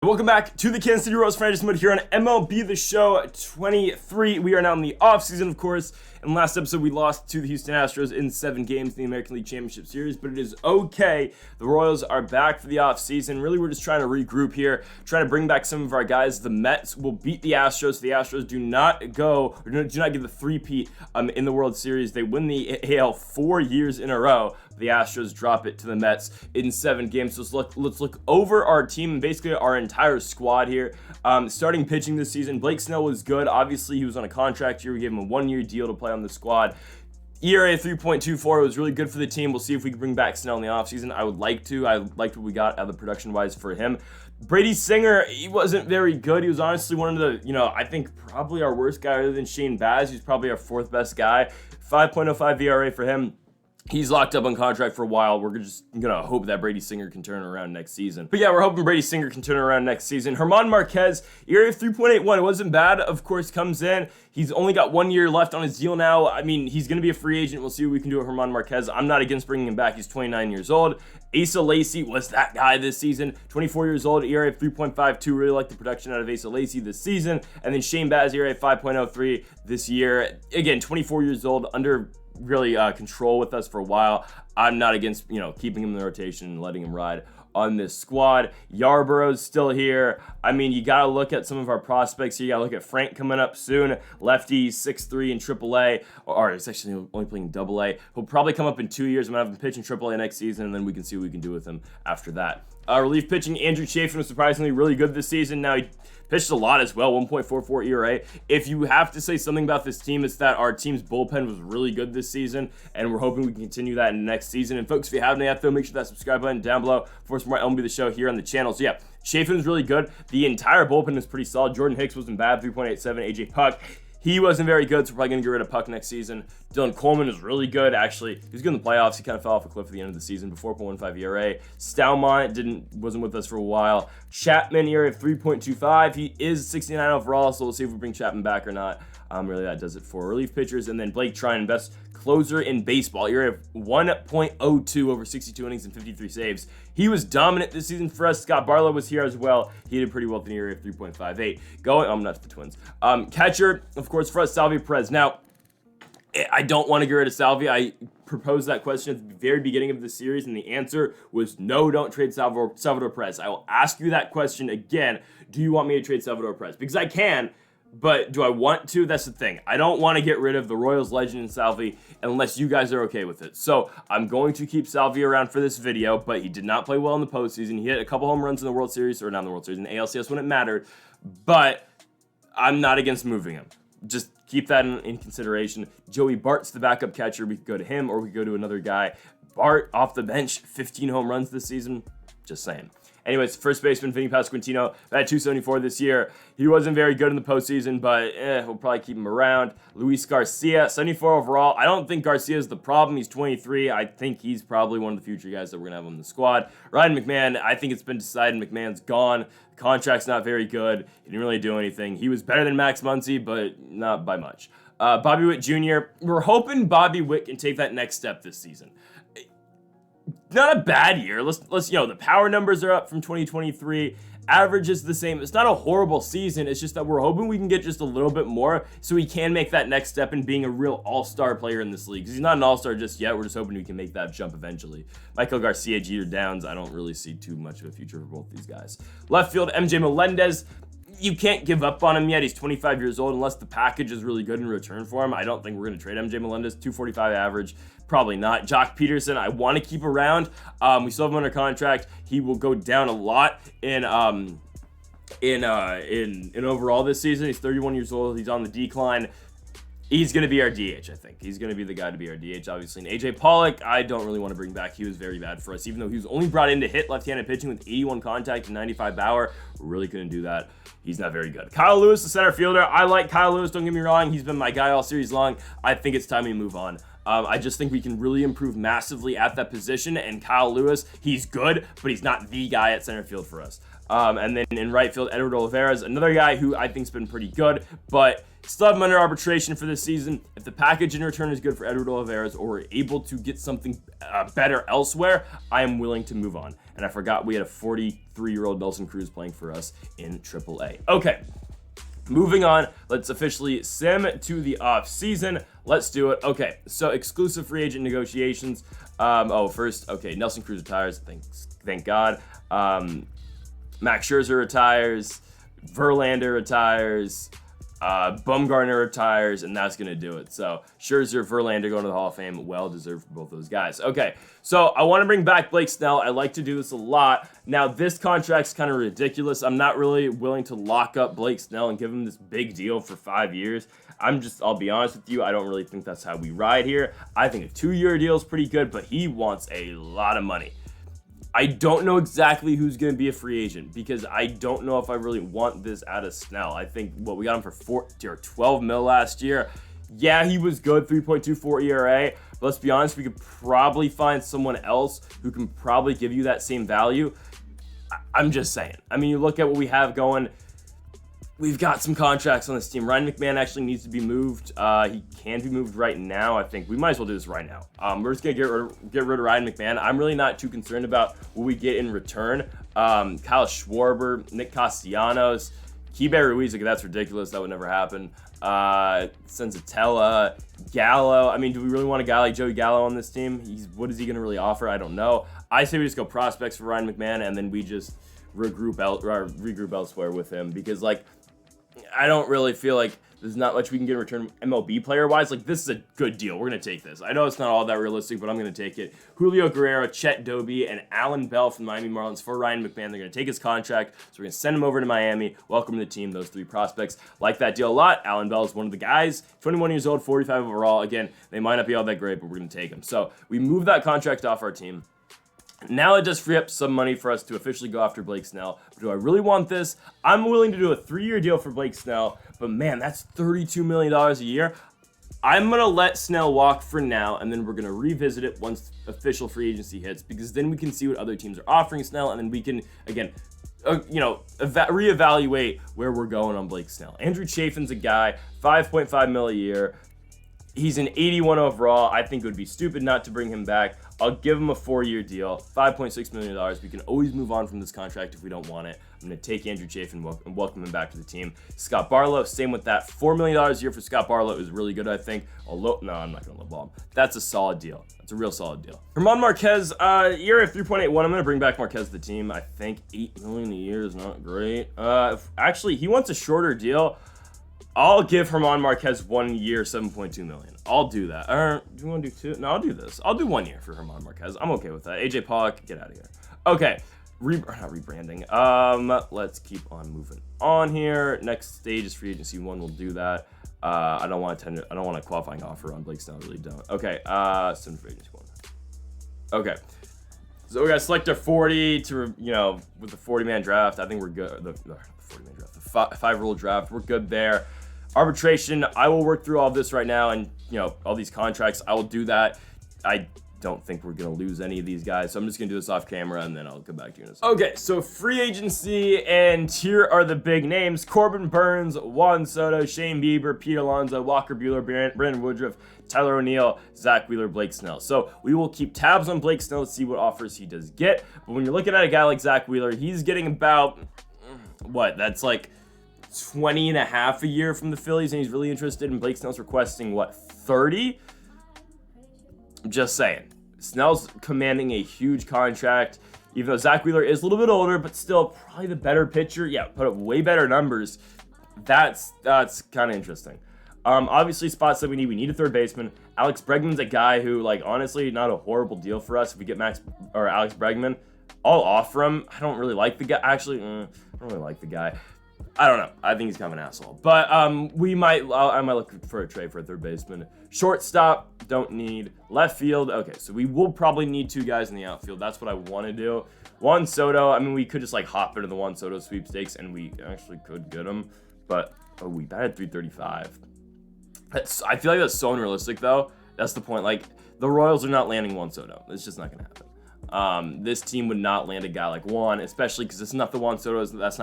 Welcome back to the Kansas City Royals franchise mode here on MLB The Show 23. We are now in the offseason, of course. In last episode, we lost to the Houston Astros in 7 games in the American League Championship Series, but it is okay. The Royals are back for the offseason. Really, we're just trying to regroup here, trying to bring back some of our guys. The Mets will beat the Astros. The Astros do not get the three-peat in the World Series. They win the AL 4 years in a row. The Astros drop it to the Mets in 7 games. So let's look over our team and basically our entire squad here. Starting pitching this season, Blake Snell was good. Obviously, he was on a contract here. We gave him a 1-year deal to play on the squad. ERA 3.24 was really good for the team. We'll see if we can bring back Snell in the offseason. I would like to. I liked what we got out of the production-wise for him. Brady Singer, he wasn't very good. He was honestly one of the, I think probably our worst guy other than Shane Baz. He's probably our 4th best guy. 5.05 ERA for him. He's locked up on contract for a while. We're just going to hope that Brady Singer can turn around next season. But yeah, we're hoping Brady Singer can turn around next season. German Marquez, ERA of 3.81. It wasn't bad. Of course, comes in. He's only got 1 year left on his deal now. I mean, he's going to be a free agent. We'll see what we can do with German Marquez. I'm not against bringing him back. He's 29 years old. Asa Lacy was that guy this season. 24 years old, ERA of 3.52. Really like the production out of Asa Lacy this season. And then Shane Baz, ERA of 5.03 this year. Again, 24 years old, under really control with us for a while. I'm not against, keeping him in the rotation and letting him ride on this squad. Yarborough's still here. I mean, you got to look at some of our prospects here. You got to look at Frank coming up soon. Lefty, 6'3" in AAA, or he's actually only playing AA. He'll probably come up in 2 years. I'm going to have him pitch in AAA next season, and then we can see what we can do with him after that. Relief pitching, Andrew Chafin was surprisingly really good this season. Now, he pitched a lot as well, 1.44 ERA. If you have to say something about this team, it's that our team's bullpen was really good this season, and we're hoping we can continue that in the next season. And folks, if you haven't yet, though, make sure that subscribe button down below for some more MLB The Show here on the channel. So yeah, Chafin's really good. The entire bullpen is pretty solid. Jordan Hicks wasn't bad, 3.87. AJ Puck, he wasn't very good, so we're probably going to get rid of Puck next season. Dylan Coleman is really good, actually. He was good in the playoffs. He kind of fell off a cliff at the end of the season, 4.15 ERA. Stalmont wasn't with us for a while. Chapman, ERA of 3.25. He is 69 overall, so we'll see if we bring Chapman back or not. Really, that does it for relief pitchers. And then Blake Tryon, best closer in baseball, ERA of 1.02 over 62 innings and 53 saves. He was dominant this season for us. Scott Barlow was here as well. He did pretty well with an ERA of 3.58. I'm nuts for the Twins. Catcher, of course, for us, Salvy Perez. Now, I don't want to get rid of Salvy. I proposed that question at the very beginning of the series, and the answer was no, don't trade Salvador Perez. I will ask you that question again. Do you want me to trade Salvador Perez? Because I can, but do I want to? That's the thing. I don't want to get rid of the Royals legend in Salvy unless you guys are okay with it. So I'm going to keep Salvy around for this video, but he did not play well in the postseason. He hit a couple home runs in the World Series, or not in the World Series, in the ALCS when it mattered, but I'm not against moving him. Just keep that in consideration. Joey Bart's the backup catcher. We could go to him, or we could go to another guy. Bart off the bench, 15 home runs this season. Just saying. Anyways, first baseman Vinny Pasquantino, at 274 this year. He wasn't very good in the postseason, but we'll probably keep him around. Luis Garcia, 74 overall. I don't think Garcia is the problem. He's 23. I think he's probably one of the future guys that we're going to have on the squad. Ryan McMahon, I think it's been decided McMahon's gone. The contract's not very good. He didn't really do anything. He was better than Max Muncy, but not by much. Bobby Witt Jr., we're hoping Bobby Witt can take that next step this season. Not a bad year. Let's the power numbers are up from 2023. Average is the same. It's not a horrible season. It's just that we're hoping we can get just a little bit more so he can make that next step in being a real all-star player in this league. Because he's not an all-star just yet. We're just hoping we can make that jump eventually. Michael Garcia, Jeter Downs, I don't really see too much of a future for both these guys. Left field, MJ Melendez. You can't give up on him yet. He's 25 years old. Unless the package is really good in return for him, I don't think we're going to trade MJ Melendez. 245 average. Probably not. Jock Peterson, I want to keep around. We still have him under contract. He will go down a lot in overall this season. He's 31 years old. He's on the decline. He's going to be our DH, I think. He's going to be the guy to be our DH, obviously. And AJ Pollock, I don't really want to bring back. He was very bad for us, even though he was only brought in to hit left-handed pitching with 81 contact and 95 power. We really couldn't do that. He's not very good. Kyle Lewis, the center fielder. I like Kyle Lewis, don't get me wrong. He's been my guy all series long. I think it's time we move on. I just think we can really improve massively at that position, and Kyle Lewis, he's good, but he's not the guy at center field for us. And then in right field, Edward Olivares, another guy who I think's been pretty good, but Still have him under arbitration for this season. If the package in return is good for Edward Olivares or we're able to get something better elsewhere, I am willing to move on. And I forgot we had a 43-year-old Nelson Cruz playing for us in AAA. Okay. Moving on, let's officially sim to the offseason. Let's do it. Okay, so exclusive free agent negotiations. First, okay, Nelson Cruz retires. Thank God. Max Scherzer retires. Verlander retires. Bumgarner retires, and that's going to do it. So Scherzer, Verlander going to the Hall of Fame. Well deserved for both those guys. Okay, so I want to bring back Blake Snell. I like to do this a lot. Now, this contract's kind of ridiculous. I'm not really willing to lock up Blake Snell and give him this big deal for 5 years. I'll be honest with you, I don't really think that's how we ride here. I think a 2-year deal is pretty good, but he wants a lot of money. I don't know exactly who's going to be a free agent because I don't know if I really want this out of Snell. I think we got him for $12 million last year. Yeah, he was good, 3.24 ERA. But let's be honest, we could probably find someone else who can probably give you that same value. I'm just saying. I mean, you look at what we have going. We've got some contracts on this team. Ryan McMahon actually needs to be moved. He can be moved right now. I think we might as well do this right now. We're just going to get rid of Ryan McMahon. I'm really not too concerned about what we get in return. Kyle Schwarber, Nick Castellanos, Keibert Ruiz. Okay, that's ridiculous. That would never happen. Senzatella, Gallo. I mean, do we really want a guy like Joey Gallo on this team? What is he going to really offer? I don't know. I say we just go prospects for Ryan McMahon, and then we just regroup elsewhere with him because, like, I don't really feel like there's not much we can get in return MLB player-wise. Like, this is a good deal. We're going to take this. I know it's not all that realistic, but I'm going to take it. Julio Guerrero, Chet Doby, and Alan Bell from the Miami Marlins for Ryan McMahon. They're going to take his contract, so we're going to send him over to Miami. Welcome to the team, those 3 prospects. Like that deal a lot. Alan Bell is one of the guys. 21 years old, 45 overall. Again, they might not be all that great, but we're going to take him. So we move that contract off our team. Now it does free up some money for us to officially go after Blake Snell. But do I really want this? I'm willing to do a 3-year deal for Blake Snell, but man, that's $32 million a year. I'm going to let Snell walk for now, and then we're going to revisit it once official free agency hits, because then we can see what other teams are offering Snell, and then we can, again, reevaluate where we're going on Blake Snell. Andrew Chafin's a guy, $5.5 million a year. He's an 81 overall. I think it would be stupid not to bring him back. I'll give him a 4-year deal, $5.6 million. We can always move on from this contract if we don't want it. I'm going to take Andrew Chafin and welcome him back to the team. Scott Barlow, same with that. $4 million a year for Scott Barlow is really good, I think. No, I'm not going to lowball him. That's a solid deal. That's a real solid deal. Herman Marquez, year at 3.81. I'm going to bring back Marquez to the team. I think $8 million a year is not great. Actually, he wants a shorter deal. I'll give Herman Marquez 1 year, $7.2 million. I'll do that. Do you want to do 2? No, I'll do this. I'll do 1 year for Herman Marquez. I'm okay with that. AJ Pollock, get out of here. Okay, not rebranding. Let's keep on moving on here. Next stage is free agency 1. We'll do that. I don't want a qualifying offer on Blake Snell. I really don't. Okay, send free agency 1. Okay. So we got to select our 40 to, with the 40-man draft. I think we're good. The 40-man draft, the 5-rule draft. We're good there. Arbitration, I will work through all of this right now, and all these contracts, I will do that. I don't think we're gonna lose any of these guys, so I'm just gonna do this off camera, and then I'll come back to you in a second. Okay, so free agency, and here are the big names: Corbin Burns, Juan Soto, Shane Bieber, Pete Alonso, Walker Buehler, Brandon Woodruff, Tyler O'Neill, Zach Wheeler, Blake Snell. So we will keep tabs on Blake Snell to see what offers he does get. But when you're looking at a guy like Zach Wheeler, he's getting about that's like 20 and a half a year from the Phillies, and he's really interested in Blake Snell's requesting 30? I'm just saying. Snell's commanding a huge contract, even though Zach Wheeler is a little bit older, but still probably the better pitcher. Yeah, put up way better numbers. That's kind of interesting. Obviously, spots that we need a third baseman. Alex Bregman's a guy who, honestly, not a horrible deal for us if we get Alex Bregman. I'll offer him. I don't really like the guy. Actually, I don't really like the guy. I don't know. I think he's kind of an asshole. But I might look for a trade for a third baseman. Shortstop, don't need. Left field, okay. So we will probably need 2 guys in the outfield. That's what I want to do. Juan Soto, we could just hop into the Juan Soto sweepstakes, and we actually could get him. But we batted 335. I feel like that's so unrealistic, though. That's the point. The Royals are not landing Juan Soto. It's just not gonna happen. This team would not land a guy like Juan, especially because it's not the Juan Soto. It's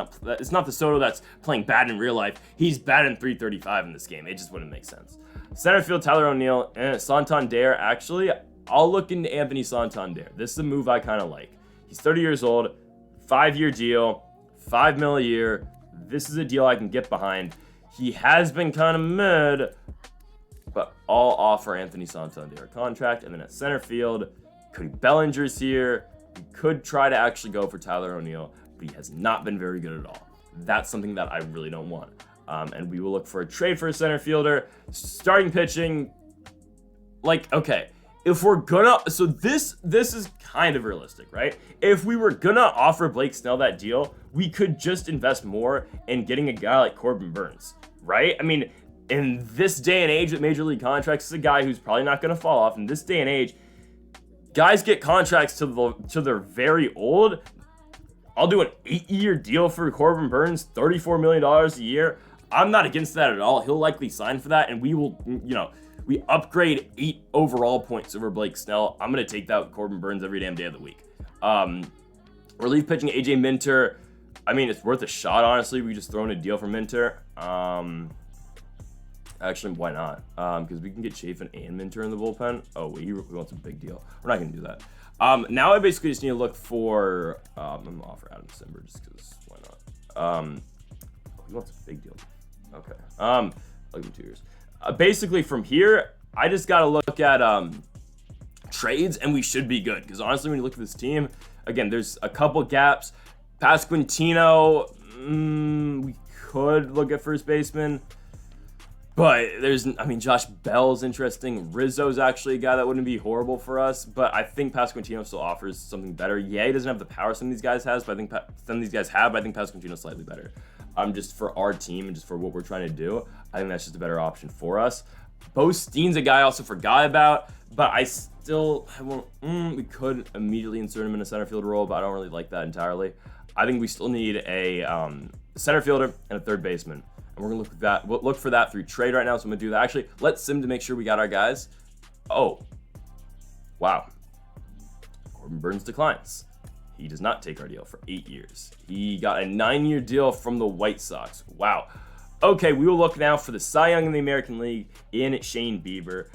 not the Soto that's playing bad in real life. He's bad in 335 in this game. It just wouldn't make sense. Center field, Tyler O'Neill and Santander. Actually, I'll look into Anthony Santander. This is a move I kind of like. He's 30 years old, 5-year deal, $5 million a year. This is a deal I can get behind. He has been kind of mid, but I'll offer Anthony Santander a contract. And then at center field, Cody Bellinger's here. We could try to actually go for Tyler O'Neill, but he has not been very good at all. That's something that I really don't want. And we will look for a trade for a center fielder. Starting pitching, like, okay, if we're gonna, so this is kind of realistic, right? If we were gonna offer Blake Snell that deal, we could just invest more in getting a guy like Corbin Burnes, right? I mean, in this day and age with major league contracts, this is a guy who's probably not gonna fall off. In this day and age, guys get contracts till they're very old. I'll do an 8-year deal for Corbin Burnes, $34 million a year. I'm not against that at all. He'll likely sign for that, and we will, we upgrade 8 overall points over Blake Snell. I'm going to take that with Corbin Burnes every damn day of the week. Relief pitching AJ Minter. I mean, it's worth a shot, honestly. We just throw in a deal for Minter. Actually, why not? Because we can get Chafin and Minter in the bullpen. Oh, wait, he wants a big deal. We're not going to do that. Now I basically just need to look for, I'm going to offer Adam Simber just because, why not? He wants a big deal. Okay. I'll give him 2 years. Basically, from here, I just got to look at trades, and we should be good. Because honestly, when you look at this team, again, there's a couple gaps. Pasquantino, we could look at first baseman. But Josh Bell's interesting. Rizzo's actually a guy that wouldn't be horrible for us. But I think Pasquantino still offers something better. Yeah, he doesn't have the power some of these guys has, but I think some of these guys have. But I think Pasquantino's slightly better. Just for our team and just for what we're trying to do, I think that's just a better option for us. Bo Steen's a guy I also forgot about, but we could immediately insert him in a center field role, but I don't really like that entirely. I think we still need a center fielder and a third baseman. And we're going to look for that through trade right now. So I'm going to do that. Actually, let's sim to make sure we got our guys. Oh, wow. Corbin Burnes declines. He does not take our deal for 8 years. He got a 9-year deal from the White Sox. Wow. Okay, we will look now for the Cy Young in the American League in Shane Bieber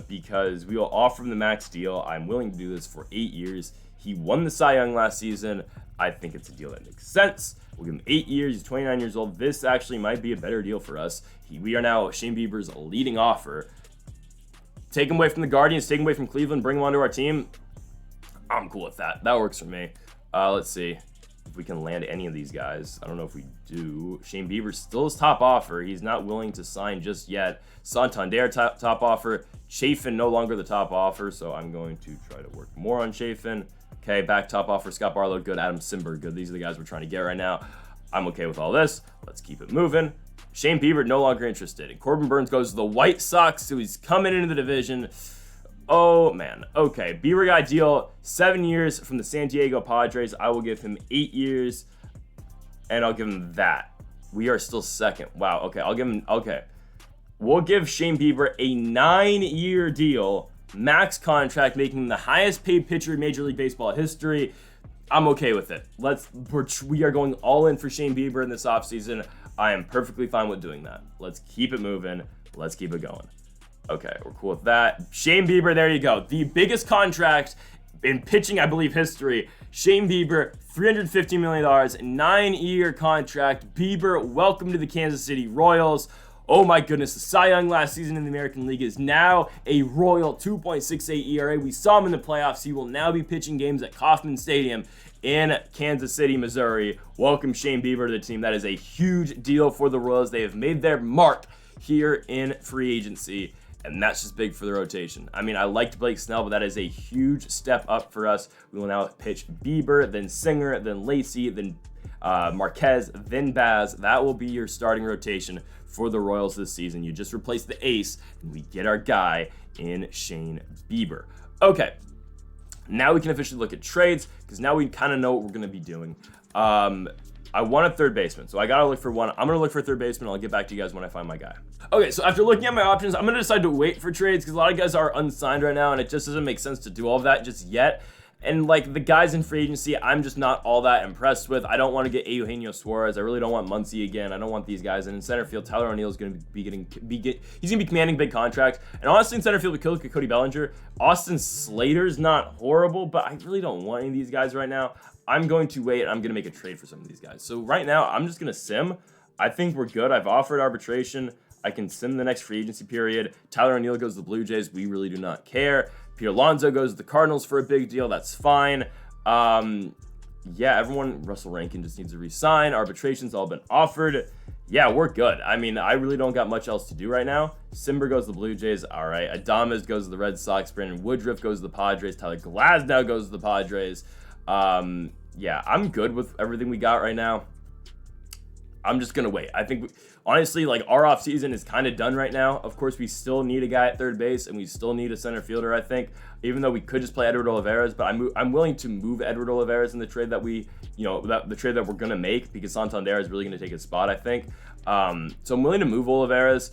because we will offer him the max deal. I'm willing to do this for 8 years. He won the Cy Young last season. I think it's a deal that makes sense. We'll give him 8 years. He's 29 years old. This actually might be a better deal for us. We are now Shane Bieber's leading offer. Take him away from the Guardians, take him away from Cleveland, bring him onto our team. I'm cool with that. That works for me. Let's see if we can land any of these guys. I don't know if we do. Shane Bieber still his top offer. He's not willing to sign just yet. Santander top offer. Chafin no longer the top offer, so I'm going to try to work more on Chafin. Okay, back top offer. Scott Barlow, good. Adam Simber, good. These are the guys we're trying to get right now. I'm okay with all this. Let's keep it moving. Shane Bieber no longer interested. And Corbin Burnes goes to the White Sox, so he's coming into the division. Oh, man. Okay, Bieber got a deal 7 years from the San Diego Padres. I will give him 8 years, and I'll give him that. We are still second. Wow, okay, we'll give Shane Bieber a 9-year deal, max contract, making him the highest paid pitcher in Major League Baseball history. I'm okay with it. We are going all in for Shane Bieber in this offseason. I am perfectly fine with doing that. Let's keep it moving. Let's keep it going. Okay, we're cool with that. Shane Bieber, there you go. The biggest contract in pitching, I believe, history. Shane Bieber, $350 million, 9-year contract. Bieber, welcome to the Kansas City Royals. Oh my goodness, the Cy Young last season in the American League is now a Royal 2.68 ERA. We saw him in the playoffs. He will now be pitching games at Kauffman Stadium in Kansas City, Missouri. Welcome Shane Bieber to the team. That is a huge deal for the Royals. They have made their mark here in free agency, and that's just big for the rotation. I mean, I liked Blake Snell, but that is a huge step up for us. We will now pitch Bieber, then Singer, then Lacey, then Marquez, then Baz. That will be your starting rotation for the Royals this season. You just replace the ace, and we get our guy in Shane Bieber. Okay, now we can officially look at trades, because now we kind of know what we're going to be doing. I want a third baseman, so I got to look for one. I'm going to look for a third baseman. I'll get back to you guys when I find my guy. Okay, so after looking at my options, I'm going to decide to wait for trades, because a lot of guys are unsigned right now, and it just doesn't make sense to do all of that just yet. And, like, the guys in free agency, I'm just not all that impressed with. I don't want to get Eugenio Suarez. I really don't want Muncy again. I don't want these guys. And in center field, Tyler O'Neill is going to he's going to be commanding big contracts. And honestly, in center field, we could look at Cody Bellinger. Austin Slater's not horrible, but I really don't want any of these guys right now. I'm going to wait. I'm going to make a trade for some of these guys. So right now, I'm just going to sim. I think we're good. I've offered arbitration. I can sim the next free agency period. Tyler O'Neill goes to the Blue Jays. We really do not care. Peter Alonso goes to the Cardinals for a big deal. That's fine. Yeah, everyone, Russell Rankin just needs to resign. Arbitration's all been offered. Yeah, we're good. I mean, I really don't got much else to do right now. Simber goes to the Blue Jays. All right. Adames goes to the Red Sox. Brandon Woodruff goes to the Padres. Tyler Glasnow goes to the Padres. Yeah, I'm good with everything we got right now. I'm just going to wait. I think, honestly, like, our offseason is kind of done right now. Of course, we still need a guy at third base, and we still need a center fielder, I think, even though we could just play Edward Olivares. But I'm willing to move Edward Olivares in the trade that the trade that we're going to make, because Santander is really going to take his spot, I think. So I'm willing to move Olivares,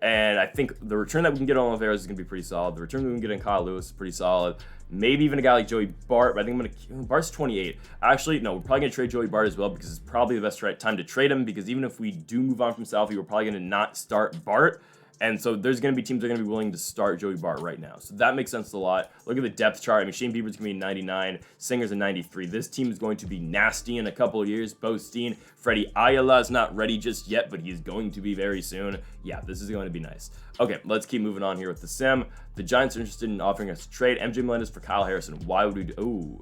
and I think the return that we can get on Olivares is going to be pretty solid. The return that we can get in Kyle Lewis is pretty solid. Maybe even a guy like Joey Bart, but I think Bart's 28. Actually, no, we're probably going to trade Joey Bart as well, because it's probably the best time to trade him, because even if we do move on from Salvi, we're probably going to not start Bart. And so there's going to be teams that are going to be willing to start Joey Bart right now. So that makes sense a lot. Look at the depth chart. I mean, Shane Bieber's going to be 99. Singer's a 93. This team is going to be nasty in a couple of years. Bo Steen, Freddie Ayala is not ready just yet, but he's going to be very soon. Yeah, this is going to be nice. Okay, let's keep moving on here with the sim. The Giants are interested in offering us a trade. MJ Melendez for Kyle Harrison. Why would we do? Ooh.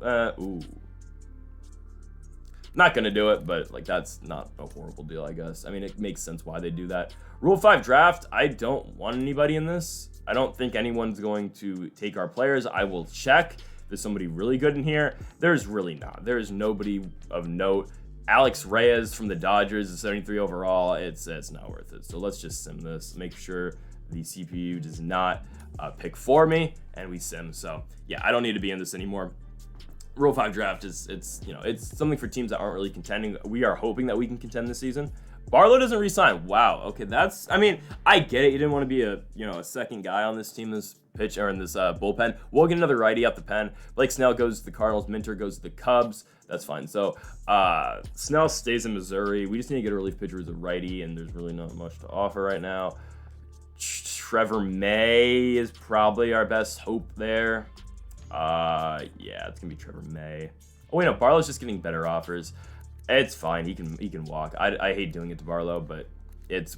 Not going to do it, but, like, that's not a horrible deal, I guess. I mean, it makes sense why they do that. Rule 5 draft, I don't want anybody in this. I don't think anyone's going to take our players. I will check. There's somebody really good in here. There's really not. There is nobody of note. Alex Reyes from the Dodgers is 73 overall. It's not worth it. So let's just sim this. Make sure the CPU does not pick for me, and we sim. So, yeah, I don't need to be in this anymore. Rule 5 draft it's something for teams that aren't really contending. We are hoping that we can contend this season. Barlow doesn't resign. Wow. Okay, I mean, I get it. You didn't want to be a second guy on this team, this pitch or in this bullpen. We'll get another righty out the pen. Blake Snell goes to the Cardinals. Minter goes to the Cubs. That's fine. So Snell stays in Missouri. We just need to get a relief pitcher as a righty, and there's really not much to offer right now. Trevor May is probably our best hope there. Yeah, it's gonna be Trevor May. Oh wait, no, Barlow's just getting better offers. It's fine. He can walk. I hate doing it to Barlow, but Trine's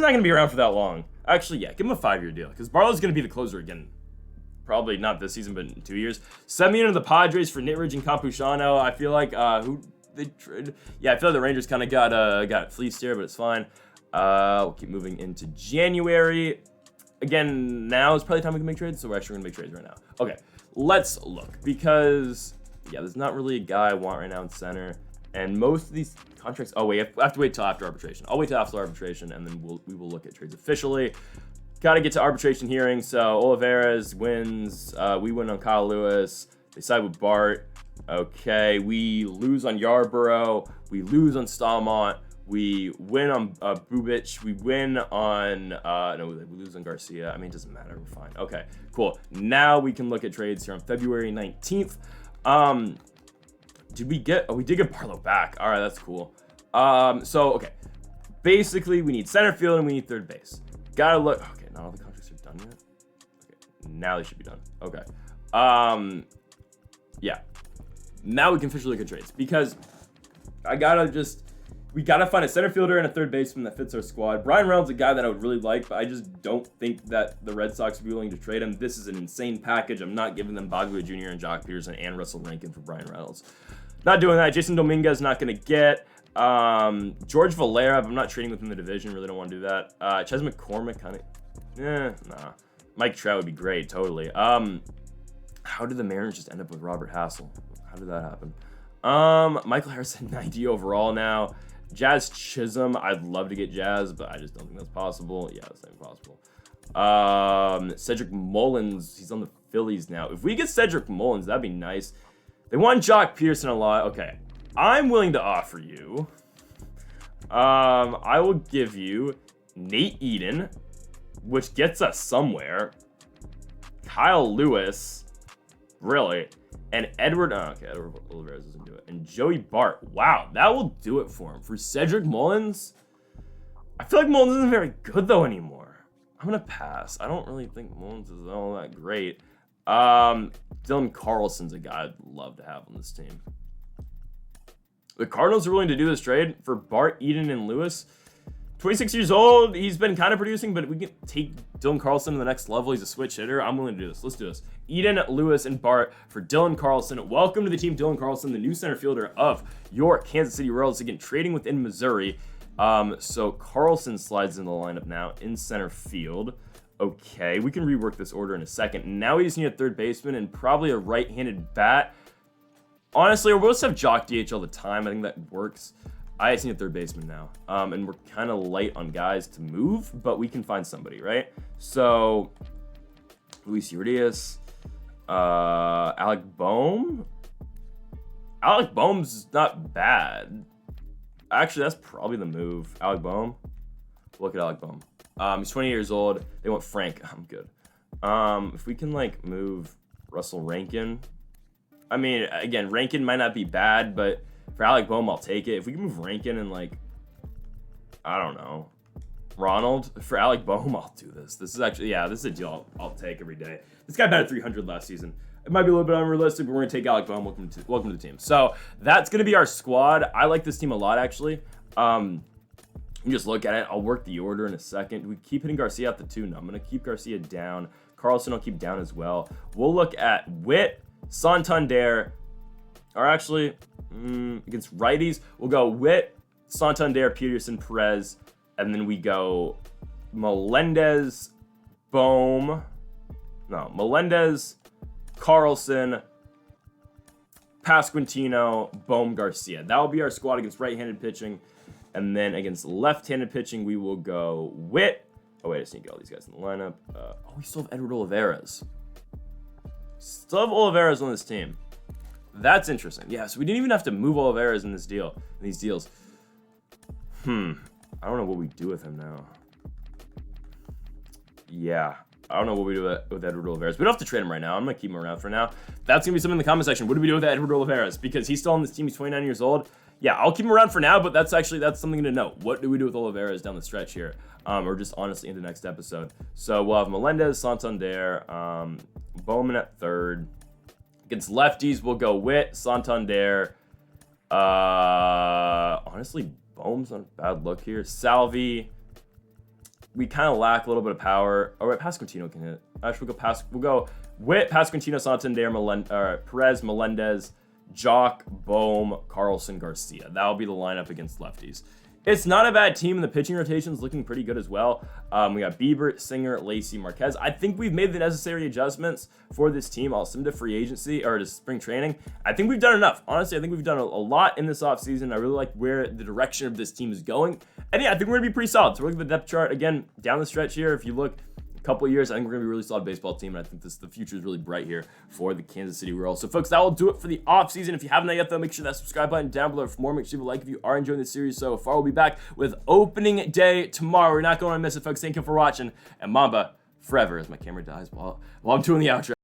not gonna be around for that long. Actually, yeah, give him a 5-year deal, because Barlow's gonna be the closer again. Probably not this season, but in 2 years. Send me into the Padres for Nittridge and Campusano. I feel like I feel like the Rangers kind of got fleeced here, but it's fine. We'll keep moving into January. Again, now is probably the time we can make trades, so we're actually going to make trades right now. Okay, let's look, because, yeah, there's not really a guy I want right now in center, and most of these contracts, oh, wait, I have to wait till after arbitration. I'll wait till after arbitration, and then we will look at trades officially. Got to get to arbitration hearing, so Olivares wins. We win on Kyle Lewis. They side with Bart. Okay, we lose on Yarborough. We lose on Stalmont. We win on Bubich. We win on we lose on Garcia. I mean, it doesn't matter. We're fine. Okay, cool. Now we can look at trades here on February 19th. We did get Barlow back. All right, that's cool. Okay. Basically, we need center field and we need third base. Gotta look. Okay, not all the contracts are done yet. Okay, now they should be done. Okay. Yeah. Now we can officially look at trades, because we gotta find a center fielder and a third baseman that fits our squad. Brian Reynolds is a guy that I would really like, but I just don't think that the Red Sox would be willing to trade him. This is an insane package. I'm not giving them Baglia Jr. and Jock Peterson and Russell Rankin for Brian Reynolds. Not doing that. Jason Dominguez not gonna get. George Valera, I'm not trading within the division. Really don't want to do that. Ches McCormick, nah. Mike Trout would be great, totally. How did the Mariners just end up with Robert Hassel? How did that happen? Michael Harrison, 90 overall now. Jazz Chisholm, I'd love to get Jazz, but I just don't think that's possible. Yeah, that's not possible. Cedric Mullins, he's on the Phillies now. If we get Cedric Mullins, that'd be nice. They want Jock Peterson a lot. Okay, I'm willing to offer you. I will give you Nate Eden, which gets us somewhere. Kyle Lewis, Really? And Edward Olivares doesn't do it. And Joey Bart. Wow, that will do it for him. For Cedric Mullins, I feel like Mullins isn't very good though anymore. I'm gonna pass. I don't really think Mullins is all that great. Dylan Carlson's a guy I'd love to have on this team. The Cardinals are willing to do this trade for Bart, Eden, and Lewis. 26 years old. He's been kind of producing, but if we can take Dylan Carlson to the next level, he's a switch hitter. I'm willing to do this. Let's do this. Eden, Lewis, and Bart for Dylan Carlson. Welcome to the team, Dylan Carlson, the new center fielder of your Kansas City Royals. Again, trading within Missouri. So Carlson slides in the lineup now in center field. Okay, we can rework this order in a second. Now we just need a third baseman and probably a right-handed bat. Honestly, we'll just have Jock DH all the time. I think that works. I just need a third baseman now. And we're kind of light on guys to move, but we can find somebody, right? So, Luis Urias, Alec Bohm. Alec Bohm's not bad. Actually, that's probably the move. Alec Bohm. Look at Alec Bohm. He's 20 years old. They want Frank. I'm good. If we can, like, move Russell Rankin. I mean, again, Rankin might not be bad, but for Alec Bohm, I'll take it. If we can move Rankin and, like, I don't know, Ronald, for Alec Bohm, I'll do this. This is actually, yeah, this is a deal I'll take every day. This guy batted 300 last season. It might be a little bit unrealistic, but we're going to take Alec Bohm. Welcome to the team. So that's going to be our squad. I like this team a lot, actually. You just look at it. I'll work the order in a second. Do we keep hitting Garcia at the 2? No, I'm going to keep Garcia down. Carlson I'll keep down as well. We'll look at Witt, Santander, or actually, against righties, we'll go Witt, Santander, Peterson, Perez, and then we go Melendez, Carlson, Pasquantino, Bohm, Garcia. That will be our squad against right-handed pitching. And then against left-handed pitching, we will go Witt. Oh, wait, I just need to get all these guys in the lineup. We still have Edward Olivares. Still have Olivares on this team. That's interesting. Yeah, so we didn't even have to move Olivares in these deals. I don't know what we do with him now. Yeah, I don't know what we do with Edward Olivares. We don't have to trade him right now. I'm going to keep him around for now. That's going to be something in the comment section. What do we do with Edward Olivares? Because he's still on this team. He's 29 years old. Yeah, I'll keep him around for now, but that's something to note. What do we do with Olivares down the stretch here? Or just honestly in the next episode. So we'll have Melendez, Santander, Bowman at third. Against lefties, we'll go Witt, Santander. Honestly, Bohm's not a bad look here. Salvi. We kind of lack a little bit of power. All right, Pasquantino can hit. Actually, we'll go Witt, Pasquantino, Santander, Perez, Melendez, Jock, Bohm, Carlson, Garcia. That'll be the lineup against lefties. It's not a bad team, and the pitching rotation's looking pretty good as well. We got Bieber, Singer, Lacey, Marquez. I think we've made the necessary adjustments for this team. I'll send to free agency or to spring training. I think we've done enough. Honestly, I think we've done a lot in this offseason. I really like where the direction of this team is going. And yeah, I think we're going to be pretty solid. So we're looking at the depth chart again down the stretch here. If you look couple of years, I think we're going to be a really solid baseball team, and I think the future is really bright here for the Kansas City Royals. So, folks, that will do it for the offseason. If you haven't done yet, though, make sure that subscribe button down below for more. Make sure you like if you are enjoying the series so far. We'll be back with opening day tomorrow. We're not going to miss it, folks. Thank you for watching, and Mamba forever as my camera dies while I'm doing the outro.